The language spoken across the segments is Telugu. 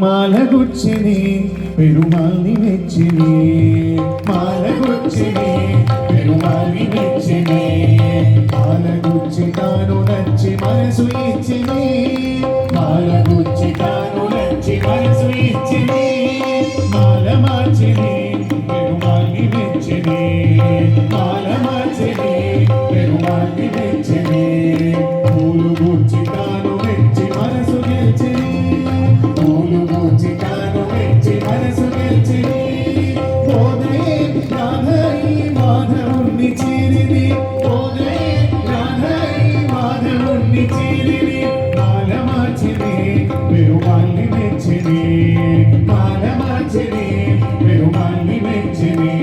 మాలగుచ్చిని పెరుమాల్ని మెచ్చిని మాలగుచ్చిని పెరుమాల్ని మెచ్చిని మాలగుచ్చి తాను నచ్చి మనసు ఇచ్చిని మాలగుచ్చి తాను నచ్చి మనసు ఇచ్చిని మాల మార్చిని పెరుమాల్ని మెచ్చిని మాల మార్చిని పెరుమాల్ని మెచ్చిని పూలు గుచ్చి తాను మెచ్చి మనసు గెలిచిని పూలు గుచ్చి తాను మెచ్చి మనసు గెలిచిని పోదే రాధై మాధవుణ్ణి చేరిది పోదే రాధై మాధవుణ్ణి చేరిది మాల మార్చిని పెరుమాల్ని మెచ్చిని మాల మార్చిని పెరుమాల్ని మెచ్చిని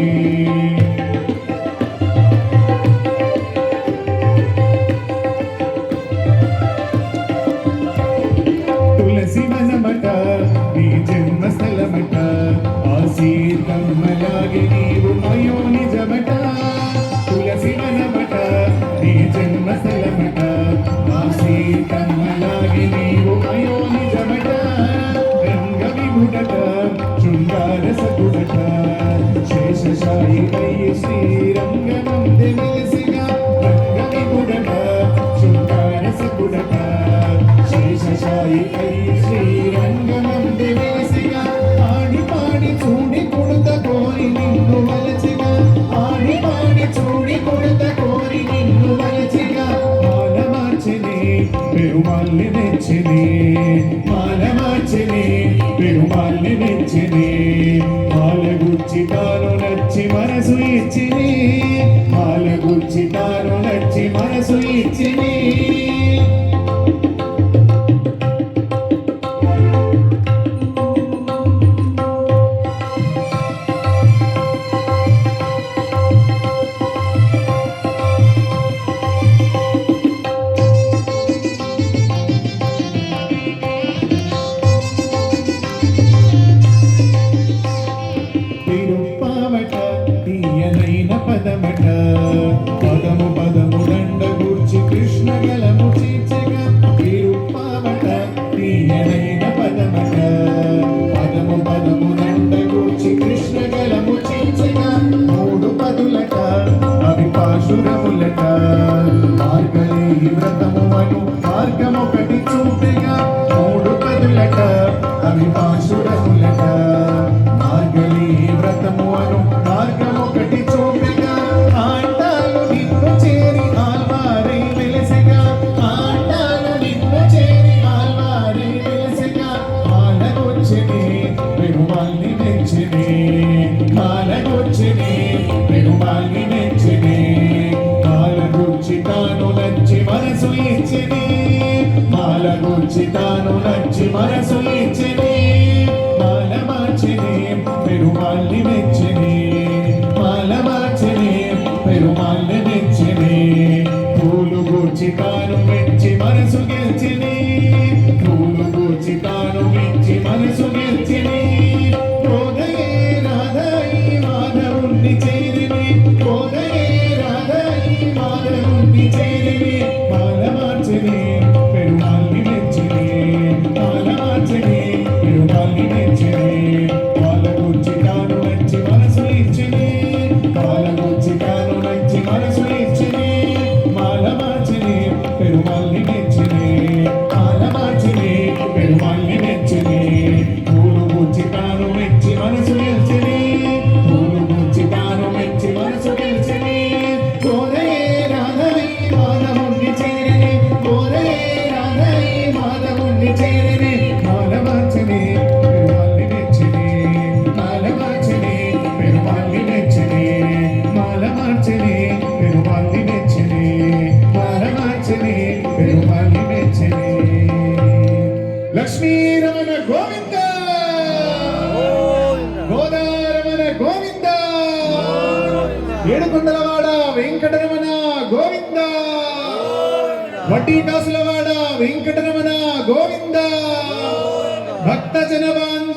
తులసి వనమట నీ జన్మస్థలమట ఆ సీతమ్మలాగే నీవు అయో నిజమట తులసి వనమట నీ జన్మస్థలమట ఆ సీతమ్మలాగే నీవు అయో నిజమట రంగ విభుడట శృంగార సగుడట శేషశాయి అయ్యి శ్రీరంగనందే వెలసిగా రంగ విభుడట శృంగార సగుడట శేషశాయి అయ్యి శ్రీరంగనందే వెలసిగా ఆడి పాడి చూడి కొడుత కోరి నిన్ను వలచిగా ఆడి పాడి చూడి కొడుత కోరి నిన్ను వలచిగా మాల మార్చిని పెరుమాల్ని మెచ్చిని మాల మార్చిని పెరుమాల్ని మెచ్చిని మాల గుచ్చి తాను నచ్చి మనసు ఇచ్చిని మాల గుచ్చి తాను నచ్చి మనసు ఇచ్చిని తిరుప్పావట తీయనైన పదమట పదము పదము దండ గూర్చి కృష్ణ గలము చీచగా తిరుప్పావట తీయనైన పదమట పదము పదము దండ గూర్చి కృష్ణ గలము చీచగా మూడు పదులట అవి పాశురములట మార్గలే వ్రతము అను మార్గమొకటి చూపెగా మూడు పదులట అవి పాశురములట మార్గలే వ్రతము అను మార్గమొకటి చూపెగా ఆండాలు నిన్ను చేరి ఆల్వారై వెలసెగా ఆండాలు నిన్ను చేరి ఆల్వారై వెలసెగా మాలగొచ్చిని పెరుమాల్ని మెచ్చిని మాలగొచ్చిని పెరుమాల్ని మెచ్చిని మాలగొచ్చి తాను నచ్చి మనసు ఇచ్చిని మాలగొచ్చి తాను నచ్చి మనసు ఇచ్చిని మాల మార్చిని పెరుమాల్ని మెచ్చిని మాల మార్చిని పెరుమాల్ని మెచ్చిని పూలు గూర్చి తాను మెచ్చి మనసు గెలిచిని పూలు గూర్చి తాను మెచ్చి మనసు గెలిచిని పోదయే రాధై మాధవుణ్ణి చేరిని పోదయే రాధై మాధవుణ్ణి చేరిని మాల మార్చిని పెరుమాల్ని మెచ్చిని మాల మార్చిని పెరుమాల్ని మెచ్చిని మాల గుచ్చి తాను నచ్చి మనసు ఇచ్చిని మాల గుచ్చి తాను నచ్చి మనసు ఇచ్చిని మాల మార్చిని పెరుమాల్ని మెచ్చిని మాల మార్చిని పెరుమాల్ని మెచ్చిని పూలు గుచ్చి తాను మెచ్చి మనసు గెలిచిని పూలు గుచ్చి తాను మెచ్చి మనసు గెలిచిని కోదయే రాధై మాధవుణ్ణి చేరిని కోదయే రాధై మాధవుణ్ణి చేరిని మాల మార్చిని పెరుమాల్ని మెచ్చిని మాల మార్చిని పెరుమాల్ని మెచ్చిని మాల మార్చిని పెరుమాల్ని మెచ్చిని మాల మార్చిని పెరుమాల్ని మెచ్చిని లక్ష్మీ రమణ గోవింద గోదారమణ గోవింద ఏడుకొండలవాడ వెంకటరమణ గోవింద వడ్డీ కాసులవాడ వెంకటరమణ గోవింద భక్త జనబాంధ